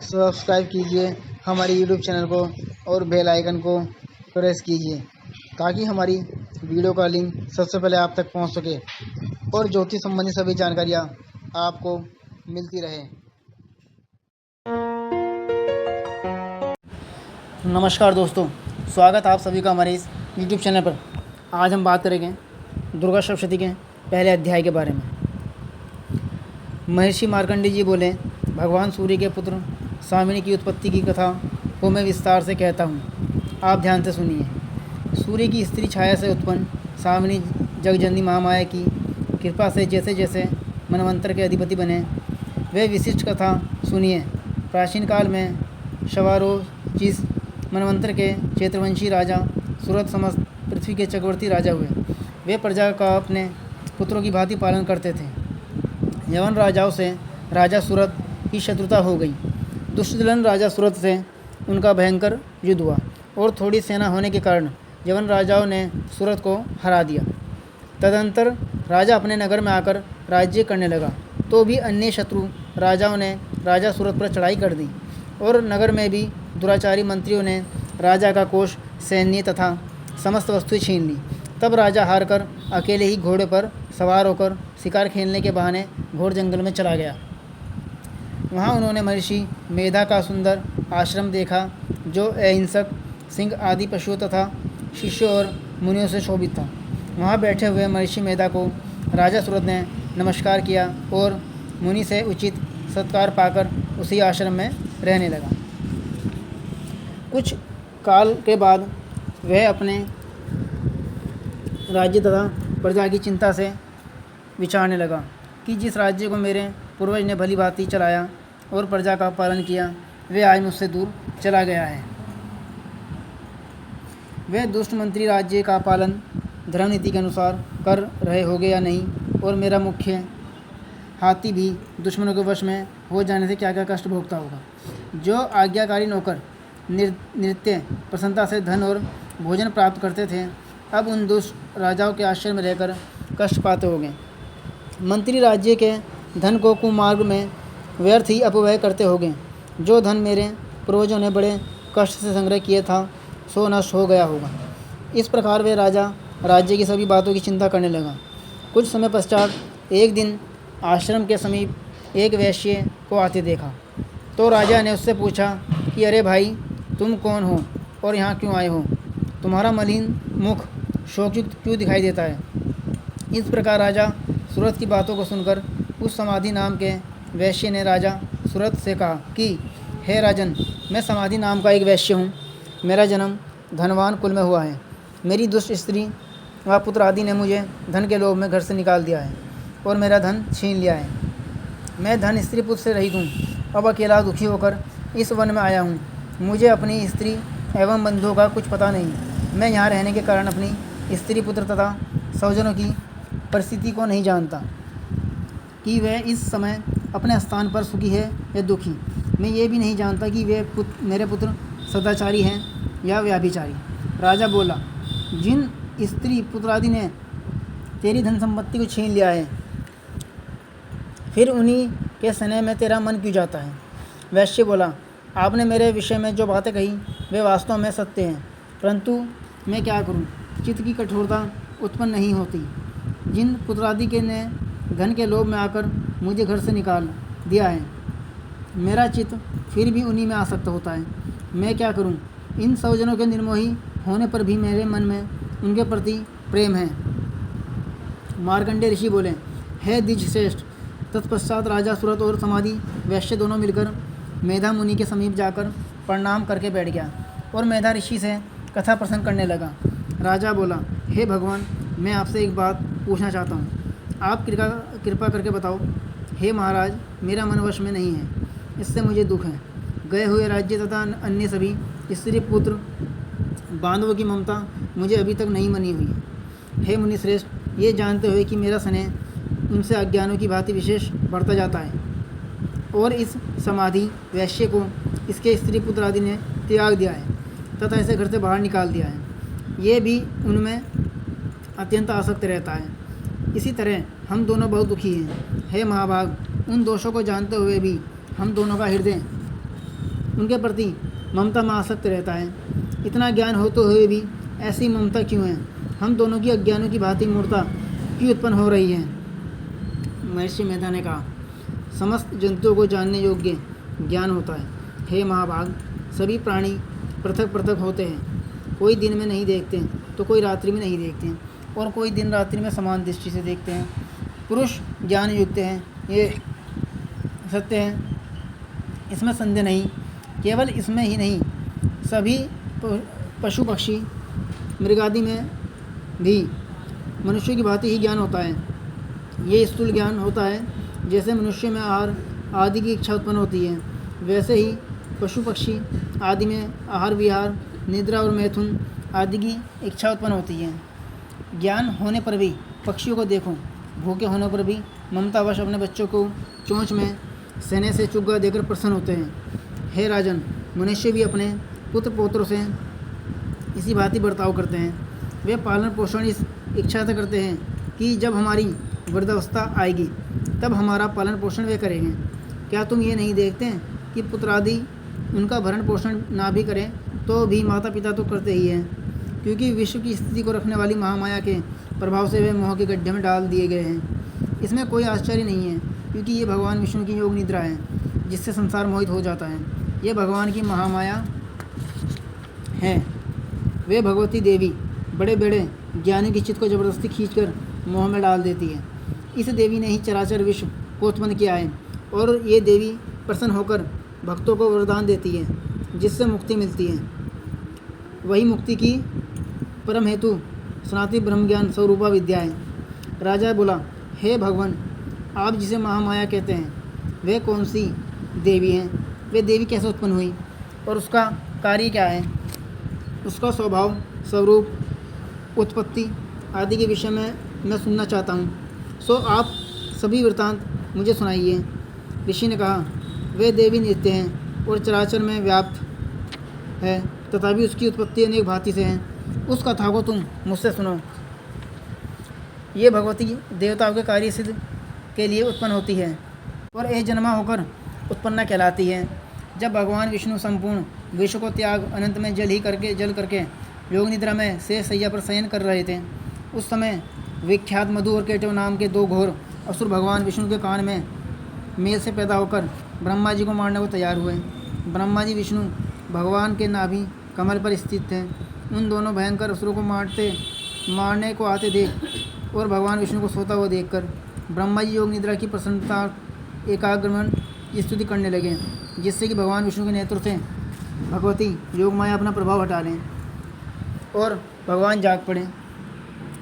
Subscribe कीजिए हमारे YouTube channel को और बेल आइकन को प्रेस कीजिए ताकि हमारी वीडियो का लिंक सबसे पहले आप तक पहुंच सके और ज्योतिष संबंधी सभी जानकारियां आपको मिलती रहे। नमस्कार दोस्तों, स्वागत आप सभी का हमारे इस यूट्यूब चैनल पर। आज हम बात करेंगे दुर्गा सप्तशती के पहले अध्याय के बारे में। महर्षि मार्कंडेय जी बोले, भगवान सूर्य के पुत्र स्वामिनी की उत्पत्ति की कथा को मैं विस्तार से कहता हूँ, आप ध्यान से सुनिए। सूर्य की स्त्री छाया से उत्पन्न स्वामिनी जगजननी महामाया की कृपा से जैसे जैसे मनवंतर के अधिपति बने, वे विशिष्ट कथा सुनिए। प्राचीन काल में शवारोचिस मनवंतर के क्षेत्रवंशी राजा सूरत समस्त पृथ्वी के चक्रवर्ती राजा हुए। वे प्रजा का अपने पुत्रों की भांति पालन करते थे। यवन राजाओं से राजा सूरत की शत्रुता हो गई। दुष्टदलन राजा सूरत से उनका भयंकर युद्ध हुआ और थोड़ी सेना होने के कारण यवन राजाओं ने सूरत को हरा दिया। तदंतर राजा अपने नगर में आकर राज्य करने लगा, तो भी अन्य शत्रु राजाओं ने राजा सूरत पर चढ़ाई कर दी और नगर में भी दुराचारी मंत्रियों ने राजा का कोष, सैन्य तथा समस्त वस्तुएं छीन ली। तब राजा हारकर अकेले ही घोड़े पर सवार होकर शिकार खेलने के बहाने घोर जंगल में चला गया। वहाँ उन्होंने महर्षि मेधा का सुंदर आश्रम देखा, जो अहिंसक सिंह आदि पशुओं तथा शिष्यों और मुनियों से शोभित था। वहाँ बैठे हुए महर्षि मेधा को राजा सूरत ने नमस्कार किया और मुनि से उचित सत्कार पाकर उसी आश्रम में रहने लगा। कुछ काल के बाद वह अपने राज्य तथा प्रजा की चिंता से विचारने लगा कि जिस राज्य को मेरे पूर्वज ने भली भांति चलाया और प्रजा का पालन किया, वे आज मुझसे दूर चला गया है। वे दुष्ट मंत्री राज्य का पालन धर्म नीति के अनुसार कर रहे होंगे या नहीं, और मेरा मुख्य हाथी भी दुश्मनों के वश में हो जाने से क्या क्या कष्ट भोगता होगा। जो आज्ञाकारी नौकर नृत्य प्रसन्नता से धन और भोजन प्राप्त करते थे, अब उन दुष्ट राजाओं के आश्रय में रहकर कष्ट पाते होंगे। मंत्री राज्य के धन को कुमार्ग में व्यर्थ ही अपव्यय करते होंगे। जो धन मेरे पूर्वजों ने बड़े कष्ट से संग्रह किया था, सो नष्ट हो गया होगा। इस प्रकार वे राजा राज्य की सभी बातों की चिंता करने लगा। कुछ समय पश्चात एक दिन आश्रम के समीप एक वैश्य को आते देखा, तो राजा ने उससे पूछा कि अरे भाई, तुम कौन हो और यहाँ क्यों आए हो? तुम्हारा मलिन मुख शोकयुक्त क्यों दिखाई देता है? इस प्रकार राजा सूरत की बातों को सुनकर उस समाधि नाम के वैश्य ने राजा सूरत से कहा कि हे राजन, मैं समाधि नाम का एक वैश्य हूँ। मेरा जन्म धनवान कुल में हुआ है। मेरी दुष्ट स्त्री व पुत्र आदि ने मुझे धन के लोभ में घर से निकाल दिया है और मेरा धन छीन लिया है। मैं धन स्त्री पुत्र से रहित हूँ। अब अकेला दुखी होकर इस वन में आया हूँ। मुझे अपनी स्त्री एवं बंधुओं का कुछ पता नहीं। मैं यहाँ रहने के कारण अपनी स्त्री पुत्र तथा स्वजनों की परिस्थिति को नहीं जानता कि वे इस समय अपने स्थान पर सुखी है या दुखी। मैं ये भी नहीं जानता कि वे मेरे पुत्र सदाचारी हैं या व्याभिचारी। राजा बोला, जिन स्त्री पुत्र आदि ने तेरी धन संपत्ति को छीन लिया है, फिर उन्हीं के स्नेह में तेरा मन क्यों जाता है? वैश्य बोला, आपने मेरे विषय में जो बातें कही वे वास्तव में सत्य हैं, परंतु मैं क्या करूं? चित्त की कठोरता उत्पन्न नहीं होती। जिन पुत्रादि के ने धन के लोभ में आकर मुझे घर से निकाल दिया है, मेरा चित्त फिर भी उन्हीं में आसक्त होता है। मैं क्या करूं? इन स्वजनों के निर्मोही होने पर भी मेरे मन में उनके प्रति प्रेम है। मार्कंडेय ऋषि बोले, हे द्विज श्रेष्ठ। तत्पश्चात राजा सूरत और समाधि वैश्य दोनों मिलकर मेधा मुनि के समीप जाकर प्रणाम करके बैठ गया और मेधा ऋषि से कथा प्रसंग करने लगा। राजा बोला, हे भगवान, मैं आपसे एक बात पूछना चाहता हूँ। आप कृपा करके बताओ। हे महाराज, मेरा मन वश में नहीं है, इससे मुझे दुख है। गए हुए राज्य तथा अन्य सभी स्त्री पुत्र बांधवों की ममता मुझे अभी तक नहीं मनी हुई। हे मुनि श्रेष्ठ, ये जानते हुए कि मेरा स्नेह उनसे अज्ञानों की भांति विशेष बढ़ता जाता है और इस समाधि वैश्य को इसके स्त्री पुत्र आदि ने त्याग दिया है तथा इसे घर से बाहर निकाल दिया है, ये भी उनमें अत्यंत आसक्त रहता है। इसी तरह हम दोनों बहुत दुखी हैं। हे महाभाग, उन दोषों को जानते हुए भी हम दोनों का हृदय उनके प्रति ममता में आसक्त रहता है। इतना ज्ञान होते हुए भी ऐसी ममता क्यों है? हम दोनों की अज्ञानों की भांति मूर्ता क्यों उत्पन्न हो रही है? महर्षि मेधा ने कहा, समस्त जंतुओं को जानने योग्य ज्ञान होता है। हे महाभाग, सभी प्राणी पृथक पृथक होते हैं। कोई दिन में नहीं देखते तो कोई रात्रि में नहीं देखते और कोई दिन रात्रि में समान दृष्टि से देखते हैं। पुरुष ज्ञान युक्त हैं, ये सत्य है, इसमें संदेह नहीं। केवल इसमें ही नहीं, सभी पशु पक्षी मृगादि में भी मनुष्य की भांति ही ज्ञान होता है। ये स्थूल ज्ञान होता है। जैसे मनुष्य में आहार आदि की इच्छा उत्पन्न होती है, वैसे ही पशु पक्षी आदि में आहार विहार निद्रा और मैथुन आदि की इच्छा उत्पन्न होती है। ज्ञान होने पर भी पक्षियों को देखो, भूखे होने पर भी ममतावश अपने बच्चों को चोंच में सेने से चुग्गा देकर प्रसन्न होते हैं। हे राजन, मनुष्य भी अपने पुत्र पौत्रों से इसी भांति बर्ताव करते हैं। वे पालन पोषण इस इच्छा से करते हैं कि जब हमारी वृद्धावस्था आएगी तब हमारा पालन पोषण वे करेंगे। क्या तुम ये नहीं देखते हैं कि पुत्र आदि उनका भरण पोषण ना भी करें तो भी माता पिता तो करते ही हैं, क्योंकि विश्व की स्थिति को रखने वाली महामाया के प्रभाव से वे मोह के गड्ढे में डाल दिए गए हैं। इसमें कोई आश्चर्य नहीं है, क्योंकि ये भगवान विष्णु की योग निद्रा है जिससे संसार मोहित हो जाता है। ये भगवान की महामाया है। वे भगवती देवी बड़े बड़े ज्ञानी की चित्त को जबरदस्ती खींचकर मोह में डाल देती है। इस देवी ने ही चराचर विश्व को उत्पन्न किया है और ये देवी प्रसन्न होकर भक्तों को वरदान देती है जिससे मुक्ति मिलती है। वही मुक्ति की परम हेतु सनातनी ब्रह्म ज्ञान स्वरूपा विद्या है। राजा बोला, हे भगवान, आप जिसे महामाया कहते हैं वे कौन सी देवी हैं? वे देवी कैसे उत्पन्न हुई और उसका कार्य क्या है? उसका स्वभाव, स्वरूप, उत्पत्ति आदि के विषय में मैं सुनना चाहता हूँ। सो आप सभी वृत्तांत मुझे सुनाइए। ऋषि ने कहा, वे देवी नित्य हैं और चराचर में व्याप्त है, तथापि उसकी उत्पत्ति अनेक भांति से है। उस कथा को तुम मुझसे सुनो। ये भगवती देवताओं के कार्य सिद्ध के लिए उत्पन्न होती है और एक जन्मा होकर उत्पन्ना कहलाती है। जब भगवान विष्णु संपूर्ण विश्व को त्याग अनंत में जल करके योग निद्रा में शेष सैया पर शयन कर रहे थे, उस समय विख्यात मधु और केटव नाम के दो घोर असुर भगवान विष्णु के कान में मेल से पैदा होकर ब्रह्मा जी को मारने को तैयार हुए। ब्रह्मा जी विष्णु भगवान के नाभि कमल पर स्थित थे। उन दोनों भयंकर असुरों को मारने को आते देख और भगवान विष्णु को सोता हुआ देखकर ब्रह्मा जी योग निद्रा की प्रसन्नता एकाग्रमण की स्तुति करने लगे, जिससे कि भगवान विष्णु के नेतृत्व से भगवती योग माया अपना प्रभाव हटा लें और भगवान जाग पड़े।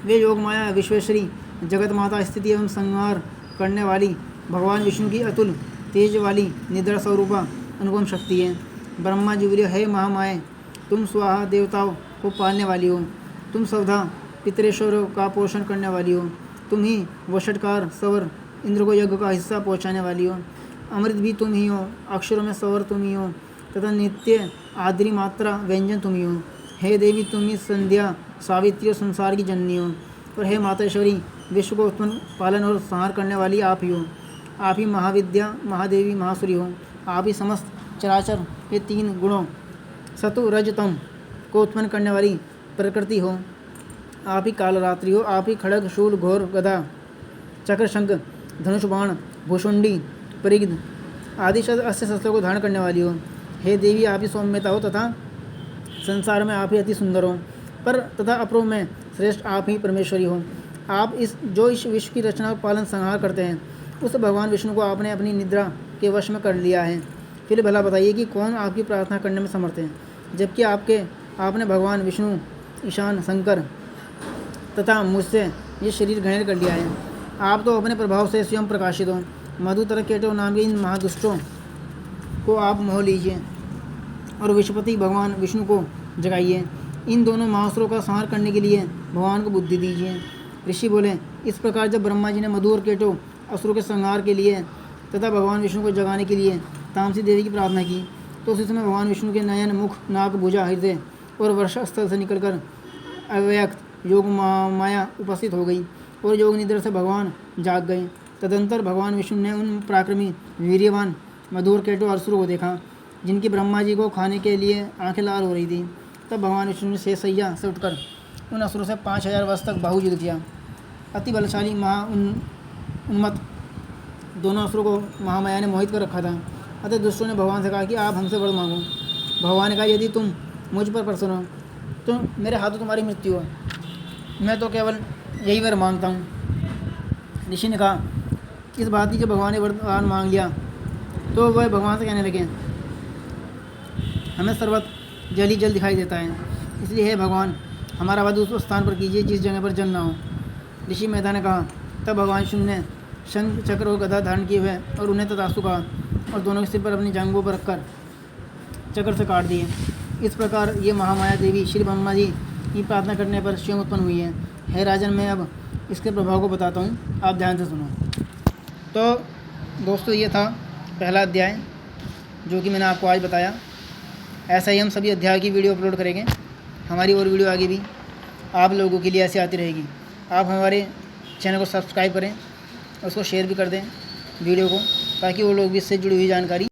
वे योग माया विश्वेश्वरी जगत माता स्थिति एवं संहार करने वाली भगवान विष्णु की अतुल तेज वाली निद्रा स्वरूपा अनुपम शक्ति है। ब्रह्मा जी बोले, हे महामाया, तुम स्वाहा देवताओं को पालने वाली हो, तुम सवधा पितरेश्वरों का पोषण करने वाली हो, तुम ही वषटकार सवर इंद्र को यज्ञ का हिस्सा पहुँचाने वाली हो, अमृत भी तुम ही हो, अक्षरों में सवर तुम ही हो तथा नित्य आदरी मात्रा व्यंजन तुम ही हो। हे देवी, तुम ही संध्या सावित्री और संसार की जननी हो, और हे मातेश्वरी, विश्व को उत्पन्न पालन और संहार करने वाली आप ही हो। आप ही महाविद्या महादेवी महासुरी हो। आप ही समस्त चराचर के तीन गुणों सतु रज तम को उत्पन्न करने वाली प्रकृति हो। आप ही कालरात्रि हो। आप ही खड़ग शूल घोर गदा चक्र शंख धनुष बाण भूषुंडी परिग्ध आदि अस्त्र शस्त्रों को धारण करने वाली हो। हे देवी, आप ही सौम्यता हो तथा संसार में आप ही अति सुंदर हो, पर तथा अपरों में श्रेष्ठ आप ही परमेश्वरी हो। आप इस विश्व की रचना और पालन संहार करते हैं, उस भगवान विष्णु को आपने अपनी निद्रा के वश में कर लिया है। फिर भला बताइए कि कौन आपकी प्रार्थना करने में समर्थ है, जबकि आपने भगवान विष्णु, ईशान, शंकर तथा मुझसे ये शरीर ग्रहण कर लिया है। आप तो अपने प्रभाव से स्वयं प्रकाशित हो। मधु तथा केटव नाम के इन महादुष्टों को आप मोह लीजिए और विश्वपति भगवान विष्णु को जगाइए। इन दोनों महासुरों का संहार करने के लिए भगवान को बुद्धि दीजिए। ऋषि बोले, इस प्रकार जब ब्रह्मा जी ने मधु और केटव असुरों के संहार के लिए तथा भगवान विष्णु को जगाने के लिए तामसी देवी की प्रार्थना की, तो उसी समय भगवान विष्णु के नयन, मुख, नाक, भुजा, हृदय और वर्षा स्थल से निकलकर अव्यक्त योग माया उपस्थित हो गई और योग निद्रा से भगवान जाग गए। तदंतर भगवान विष्णु ने उन पराक्रमी वीर्यवान मधु और केटव असुरों को देखा जिनकी ब्रह्मा जी को खाने के लिए आंखें लाल हो रही थी। तब भगवान विष्णु ने शेष सैया से उठकर उन असुरों से 5000 वर्ष तक बाहुयुद्ध किया। अति बलशाली उन्मत्त दोनों असुरों को महामाया ने मोहित कर रखा था। अतः दुष्टों ने भगवान से कहा कि आप हमसे वर मांगो। भगवान ने कहा, यदि तुम मुझ पर प्रसन्न हो तो मेरे हाथों तुम्हारी मृत्यु हो, मैं तो केवल यही वर मांगता हूँ। ऋषि ने कहा, इस बात की जब भगवान ने वरदान मांग लिया तो वह भगवान से कहने लगे, हमें सर्वत्र जल ही जल दिखाई देता है, इसलिए हे भगवान हमारा वध उस स्थान पर कीजिए जिस जगह पर जल ना हो। ऋषि मेधा ने कहा। तब भगवान शिव ने शंख चक्र और गदा धारण किए हुए और उन्हें तथास्तु कहा और दोनों के सिर पर अपनी जांघों पर रखकर चक्र से काट दिए। इस प्रकार ये महामाया देवी श्री ब्रह्मा जी की प्रार्थना करने पर स्वयं उत्पन्न हुई है। हे राजन, मैं अब इसके प्रभाव को बताता हूँ, आप ध्यान से सुनो। तो दोस्तों, ये था पहला अध्याय जो कि मैंने आपको आज बताया। ऐसा ही हम सभी अध्याय की वीडियो अपलोड करेंगे। हमारी और वीडियो आगे भी आप लोगों के लिए ऐसे आती रहेगी। आप हमारे चैनल को सब्सक्राइब करें, उसको शेयर भी कर दें वीडियो को, ताकि वो लोग भी इससे जुड़ी हुई जानकारी